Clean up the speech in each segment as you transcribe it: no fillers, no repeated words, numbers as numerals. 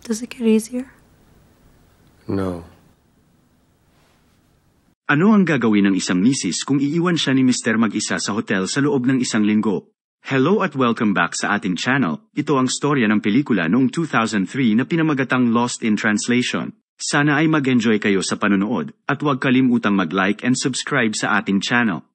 Does it get easier? No. Ano ang gagawin ng isang misis kung iiwan siya ni Mr. mag-isa sa hotel sa loob ng isang linggo? Hello at welcome back sa ating channel. Ito ang storya ng pelikula noong 2003 na pinamagatang Lost in Translation. Sana ay mag-enjoy kayo sa panonood at huwag kalimutang mag-like and subscribe sa ating channel.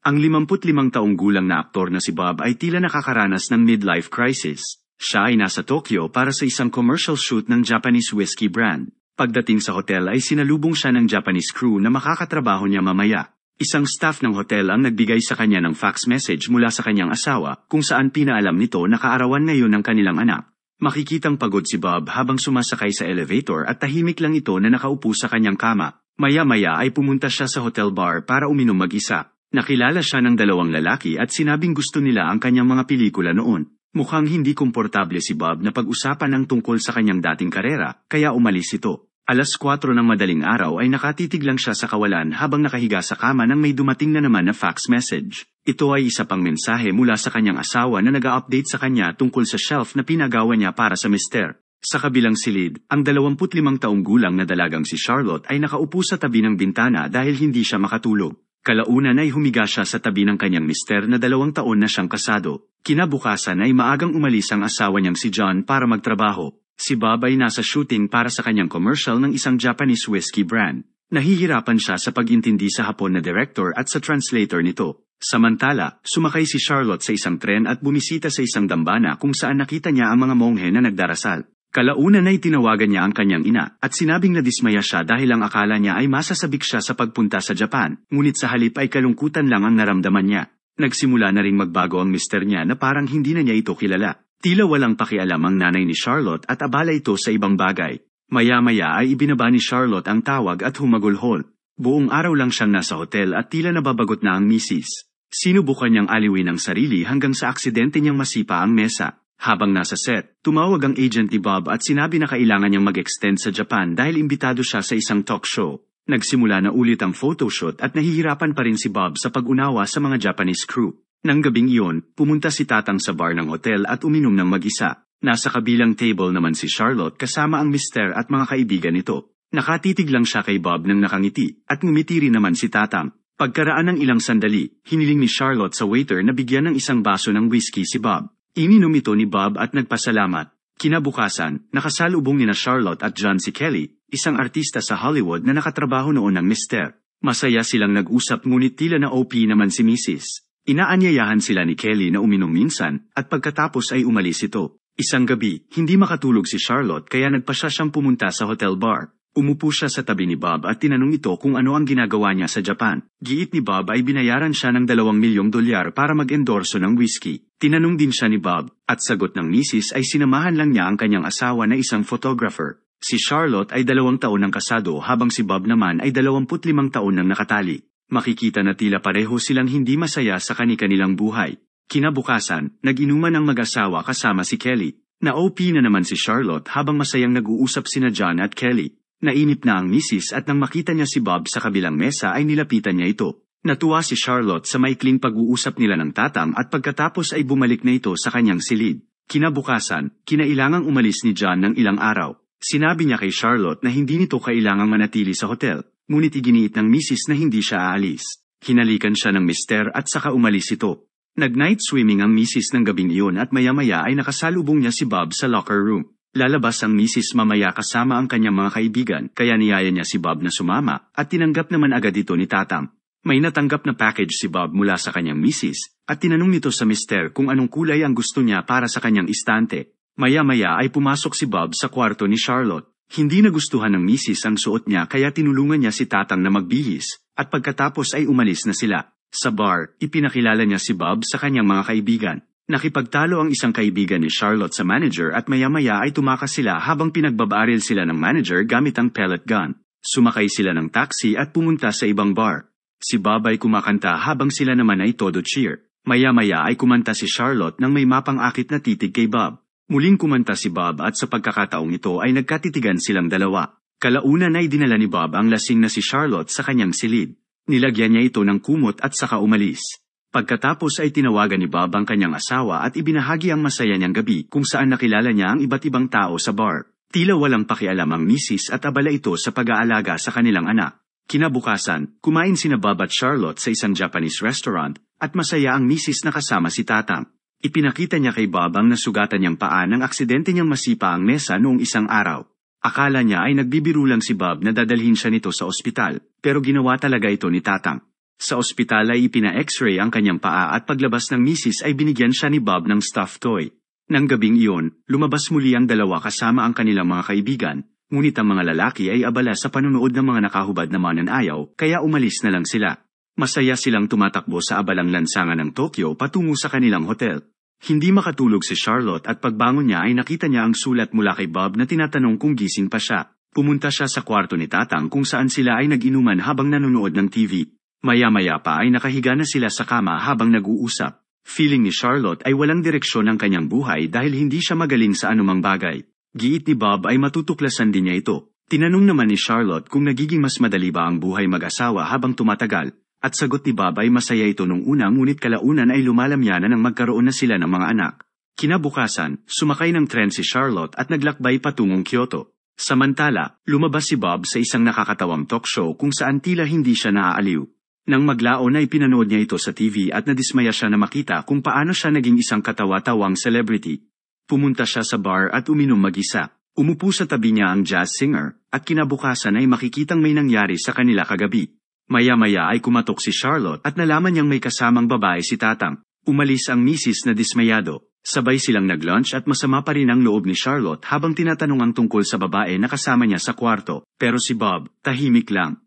Ang 55 taong gulang na aktor na si Bob ay tila nakakaranas ng midlife crisis. Siya ay nasa Tokyo para sa isang commercial shoot ng Japanese whiskey brand. Pagdating sa hotel ay sinalubong siya ng Japanese crew na makakatrabaho niya mamaya. Isang staff ng hotel ang nagbigay sa kanya ng fax message mula sa kanyang asawa kung saan pinaalam nito na kaarawan ngayon ng kanilang anak. Makikitang pagod si Bob habang sumasakay sa elevator at tahimik lang ito na nakaupo sa kanyang kama. Maya-maya ay pumunta siya sa hotel bar para uminom mag-isa. Nakilala siya ng dalawang lalaki at sinabing gusto nila ang kanyang mga pelikula noon. Mukhang hindi komportable si Bob na pag-usapan ang tungkol sa kanyang dating karera, kaya umalis ito. Alas 4 ng madaling araw ay nakatitig lang siya sa kawalan habang nakahiga sa kama nang may dumating na naman na fax message. Ito ay isa pang mensahe mula sa kanyang asawa na nag-a-update sa kanya tungkol sa shelf na pinagawa niya para sa mister. Sa kabilang silid, ang 25 taong gulang na dalagang si Charlotte ay nakaupo sa tabi ng bintana dahil hindi siya makatulog. Kalaunan ay humiga siya sa tabi ng kanyang mister na 2 taon na siyang kasado. Kinabukasan ay maagang umalis ang asawa niyang si John para magtrabaho. Si Bob ay nasa shooting para sa kanyang commercial ng isang Japanese whiskey brand. Nahihirapan siya sa pag-intindi sa Hapon na director at sa translator nito. Samantala, sumakay si Charlotte sa isang tren at bumisita sa isang dambana kung saan nakita niya ang mga monghe na nagdarasal. Kalaunan ay tinawagan niya ang kanyang ina at sinabing nadismaya siya dahil ang akala niya ay masasabik siya sa pagpunta sa Japan, ngunit sa halip ay kalungkutan lang ang naramdaman niya. Nagsimula na ring magbago ang mister niya na parang hindi na niya ito kilala. Tila walang pakialam ang nanay ni Charlotte at abala ito sa ibang bagay. Maya-maya ay ibinaba ni Charlotte ang tawag at humagulhol. Buong araw lang siyang nasa hotel at tila nababagot na ang misis. Sinubukan niyang aliwin ang sarili hanggang sa aksidente niyang masipa ang mesa. Habang nasa set, tumawag ang agent ni Bob at sinabi na kailangan niyang mag-extend sa Japan dahil imbitado siya sa isang talk show. Nagsimula na ulit ang photoshoot at nahihirapan pa rin si Bob sa pag-unawa sa mga Japanese crew. Nang gabing iyon, pumunta si Tatang sa bar ng hotel at uminom ng mag-isa. Nasa kabilang table naman si Charlotte kasama ang mister at mga kaibigan nito. Nakatitig lang siya kay Bob nang nakangiti at ngumiti rin naman si Tatang. Pagkaraan ng ilang sandali, hiniling ni Charlotte sa waiter na bigyan ng isang baso ng whiskey si Bob. Ininom ito ni Bob at nagpasalamat. Kinabukasan, nakasalubong ni na Charlotte at John si Kelly, isang artista sa Hollywood na nakatrabaho noon ng mister. Masaya silang nag-usap ngunit tila na OP naman si Mrs. Inaanyayahan sila ni Kelly na uminom minsan at pagkatapos ay umalis ito. Isang gabi, hindi makatulog si Charlotte kaya nagpasya siyang pumunta sa hotel bar. Umupo siya sa tabi ni Bob at tinanong ito kung ano ang ginagawa niya sa Japan. Giit ni Bob ay binayaran siya ng $2 milyong para mag-endorso ng whiskey. Tinanong din siya ni Bob, at sagot ng misis ay sinamahan lang niya ang kanyang asawa na isang photographer. Si Charlotte ay 2 taon ng kasado habang si Bob naman ay 25 taon nang nakatali. Makikita na tila pareho silang hindi masaya sa kani-kanilang buhay. Kinabukasan, nag-inuman ang mag-asawa kasama si Kelly. Na-OP na naman si Charlotte habang masayang nag-uusap sina John at Kelly. Nainip na ang misis at nang makita niya si Bob sa kabilang mesa ay nilapitan niya ito. Natuwa si Charlotte sa maikling pag-uusap nila ng Tatang at pagkatapos ay bumalik na ito sa kanyang silid. Kinabukasan, kinailangang umalis ni John ng ilang araw. Sinabi niya kay Charlotte na hindi nito kailangang manatili sa hotel, ngunit iginiit ng misis na hindi siya aalis. Hinalikan siya ng mister at saka umalis ito. Nag-night swimming ang misis ng gabing iyon at maya-maya ay nakasalubong niya si Bob sa locker room. Lalabas ang misis mamaya kasama ang kanyang mga kaibigan kaya niyaya niya si Bob na sumama at tinanggap naman agad ito ni Tatang. May natanggap na package si Bob mula sa kanyang misis at tinanong nito sa mister kung anong kulay ang gusto niya para sa kanyang istante. Maya-maya ay pumasok si Bob sa kwarto ni Charlotte. Hindi nagustuhan ng misis ang suot niya kaya tinulungan niya si Tatang na magbihis at pagkatapos ay umalis na sila. Sa bar, ipinakilala niya si Bob sa kanyang mga kaibigan. Nakipagtalo ang isang kaibigan ni Charlotte sa manager at maya-maya ay tumakas sila habang pinagbabaril sila ng manager gamit ang pellet gun. Sumakay sila ng taxi at pumunta sa ibang bar. Si Bob ay kumakanta habang sila naman ay todo cheer. Maya-maya ay kumanta si Charlotte nang may mapang-akit na titig kay Bob. Muling kumanta si Bob at sa pagkakataong ito ay nagkatitigan silang dalawa. Kalaunan ay dinala ni Bob ang lasing na si Charlotte sa kanyang silid. Nilagyan niya ito ng kumot at saka umalis. Pagkatapos ay tinawagan ni Bob ang kanyang asawa at ibinahagi ang masaya niyang gabi kung saan nakilala niya ang iba't ibang tao sa bar. Tila walang pakialam ang misis at abala ito sa pag-aalaga sa kanilang anak. Kinabukasan, kumain sina Bob at Charlotte sa isang Japanese restaurant at masaya ang misis na kasama si Tatang. Ipinakita niya kay Bob ang nasugatan niyang paa nang aksidente niyang masipa ang mesa noong isang araw. Akala niya ay nagbibiro lang si Bob na dadalhin siya nito sa ospital, pero ginawa talaga ito ni Tatang. Sa ospital ay ipina-x-ray ang kanyang paa at paglabas ng misis ay binigyan siya ni Bob ng stuffed toy. Nang gabing iyon, lumabas muli ang dalawa kasama ang kanilang mga kaibigan, ngunit ang mga lalaki ay abala sa panunood ng mga nakahubad na mananayaw, kaya umalis na lang sila. Masaya silang tumatakbo sa abalang lansangan ng Tokyo patungo sa kanilang hotel. Hindi makatulog si Charlotte at pagbangon niya ay nakita niya ang sulat mula kay Bob na tinatanong kung gising pa siya. Pumunta siya sa kwarto ni Tatang kung saan sila ay nag-inuman habang nanonood ng TV. Maya-maya pa ay nakahiga na sila sa kama habang nag-uusap. Feeling ni Charlotte ay walang direksyon ang kanyang buhay dahil hindi siya magaling sa anumang bagay. Giit ni Bob ay matutuklasan din niya ito. Tinanong naman ni Charlotte kung nagiging mas madali ba ang buhay mag-asawa habang tumatagal, at sagot ni Bob ay masaya ito nung una ngunit kalaunan ay lumalamyanan nang magkaroon na sila ng mga anak. Kinabukasan, sumakay ng tren si Charlotte at naglakbay patungong Kyoto. Samantala, lumabas si Bob sa isang nakakatawang talk show kung saan tila hindi siya naaaliw. Nang maglaon ay pinanood niya ito sa TV at nadismaya siya na makita kung paano siya naging isang katawa-tawang celebrity. Pumunta siya sa bar at uminom mag-isa. Umupo sa tabi niya ang jazz singer, at kinabukasan ay makikitang may nangyari sa kanila kagabi. Maya-maya ay kumatok si Charlotte at nalaman niyang may kasamang babae si Tatang. Umalis ang misis na dismayado. Sabay silang nag-lunch at masama pa rin ang loob ni Charlotte habang tinatanong ang tungkol sa babae na kasama niya sa kwarto, pero si Bob, tahimik lang.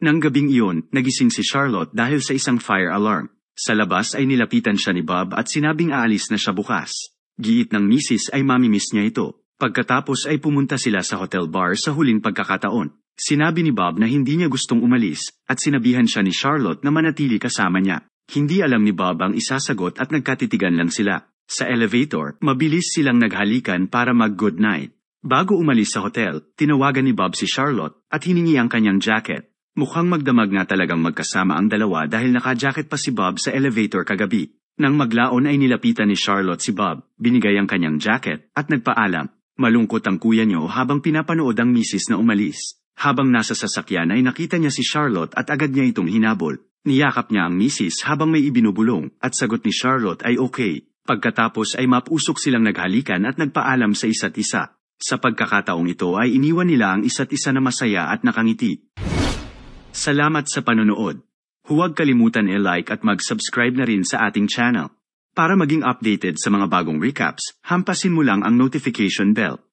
Nang gabing iyon, nagising si Charlotte dahil sa isang fire alarm. Sa labas ay nilapitan siya ni Bob at sinabing aalis na siya bukas. Giit ng misis ay mamimiss niya ito. Pagkatapos ay pumunta sila sa hotel bar sa huling pagkakataon. Sinabi ni Bob na hindi niya gustong umalis at sinabihan siya ni Charlotte na manatili kasama niya. Hindi alam ni Bob ang isasagot at nagkatitigan lang sila. Sa elevator, mabilis silang naghalikan para mag-good night. Bago umalis sa hotel, tinawagan ni Bob si Charlotte at hiningi ang kanyang jacket. Mukhang magdamag nga talagang magkasama ang dalawa dahil naka-jacket pa si Bob sa elevator kagabi. Nang maglaon ay nilapitan ni Charlotte si Bob, binigay ang kanyang jacket, at nagpaalam. Malungkot ang kuya niyo habang pinapanood ang misis na umalis. Habang nasa sasakyan ay nakita niya si Charlotte at agad niya itong hinabol. Niyakap niya ang misis habang may ibinubulong, at sagot ni Charlotte ay okay. Pagkatapos ay mapusok silang naghalikan at nagpaalam sa isa't isa. Sa pagkakataong ito ay iniwan nila ang isa't isa na masaya at nakangiti. Salamat sa panonood. Huwag kalimutan i-like at mag-subscribe na rin sa ating channel. Para maging updated sa mga bagong recaps, hampasin mo lang ang notification bell.